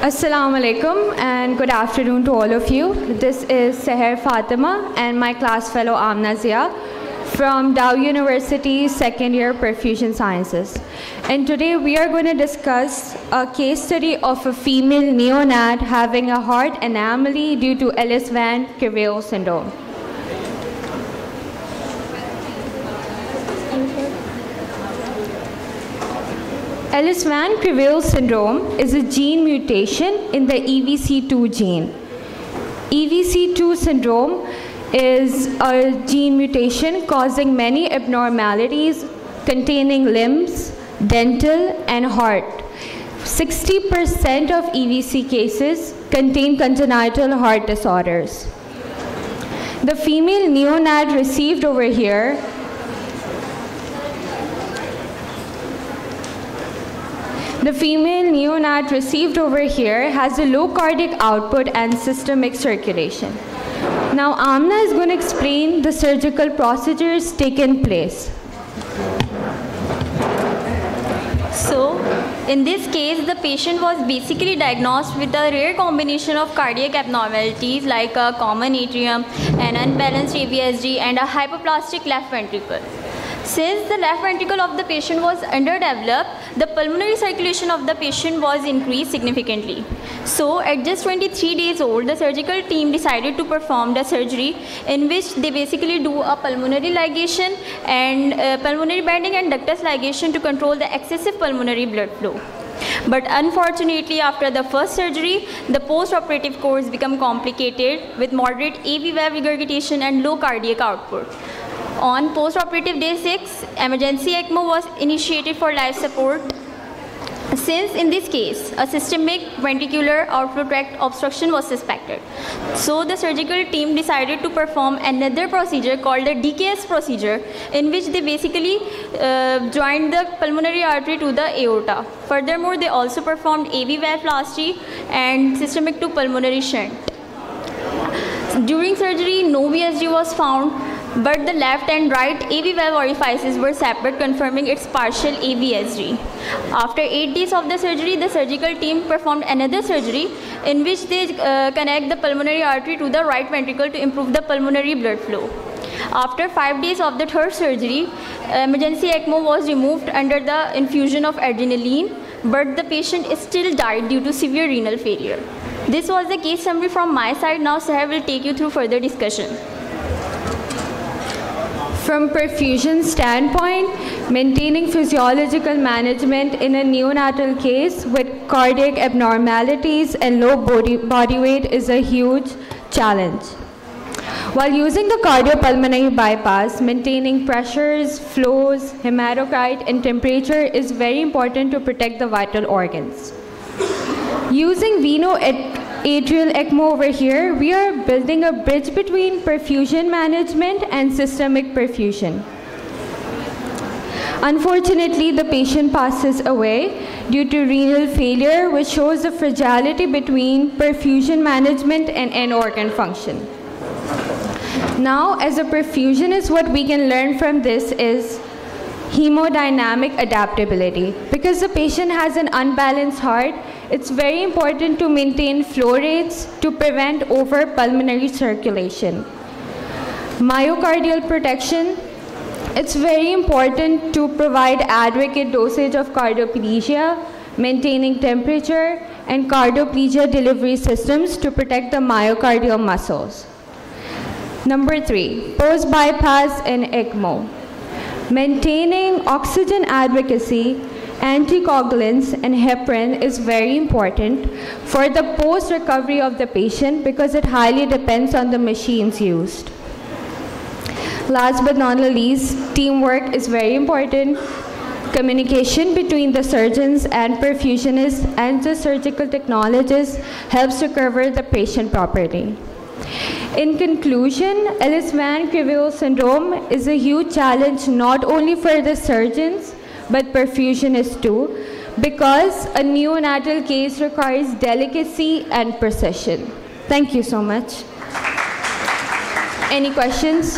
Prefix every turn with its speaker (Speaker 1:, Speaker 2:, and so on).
Speaker 1: Assalamu alaikum and good afternoon to all of you. This is Seher Fatima and my class fellow Amna Zia from Dow University second year Perfusion Sciences. And today we are going to discuss a case study of a female neonat having a heart anomaly due to Ellis-Van Creveld syndrome. Ellis-Van Creveld syndrome is a gene mutation in the EVC2 gene. EVC2 syndrome is a gene mutation causing many abnormalities containing limbs, dental, and heart. 60% of EVC cases contain congenital heart disorders. The female neonat received over here has a low cardiac output and systemic circulation. Now, Amna is going to explain the surgical procedures taken place.
Speaker 2: So, in this case, the patient was basically diagnosed with a rare combination of cardiac abnormalities like a common atrium, an unbalanced AVSG, and a hypoplastic left ventricle. Since the left ventricle of the patient was underdeveloped, the pulmonary circulation of the patient was increased significantly. So, at just 23 days old, the surgical team decided to perform the surgery in which they basically do a pulmonary ligation and pulmonary bending and ductus ligation to control the excessive pulmonary blood flow. But unfortunately, after the first surgery, the post-operative course became complicated with moderate AV valve regurgitation and low cardiac output. On post-operative day 6, emergency ECMO was initiated for life support. Since in this case, a systemic ventricular outflow tract obstruction was suspected. So the surgical team decided to perform another procedure called the DKS procedure, in which they basically joined the pulmonary artery to the aorta. Furthermore, they also performed AV valvoplasty and systemic to pulmonary shunt. During surgery, no VSG was found, but the left and right AV valve orifices were separate, confirming its partial AVSG. After 8 days of the surgery, the surgical team performed another surgery in which they connect the pulmonary artery to the right ventricle to improve the pulmonary blood flow. After 5 days of the third surgery, emergency ECMO was removed under the infusion of adrenaline, but the patient still died due to severe renal failure. This was the case summary from my side. Now Seher will take you through further discussion.
Speaker 1: From perfusion standpoint, maintaining physiological management in a neonatal case with cardiac abnormalities and low body weight is a huge challenge. While using the cardiopulmonary bypass, maintaining pressures, flows, hematocrit, and temperature is very important to protect the vital organs. Using veno-atrial ECMO over here, we are building a bridge between perfusion management and systemic perfusion. Unfortunately, the patient passes away due to renal failure, which shows the fragility between perfusion management and end organ function. Now, as a perfusionist, what we can learn from this is hemodynamic adaptability. Because the patient has an unbalanced heart, it's very important to maintain flow rates to prevent over-pulmonary circulation. Myocardial protection, it's very important to provide adequate dosage of cardioplegia, maintaining temperature, and cardioplegia delivery systems to protect the myocardial muscles. Number 3, post-bypass and ECMO. Maintaining oxygen advocacy, anticoagulants, and heparin is very important for the post-recovery of the patient because it highly depends on the machines used. Last but not least, teamwork is very important. Communication between the surgeons and perfusionists and the surgical technologists helps recover the patient properly. In conclusion, Ellis-Van Creveld syndrome is a huge challenge not only for the surgeons but perfusionists too, because a neonatal case requires delicacy and precision. Thank you so much. Any questions?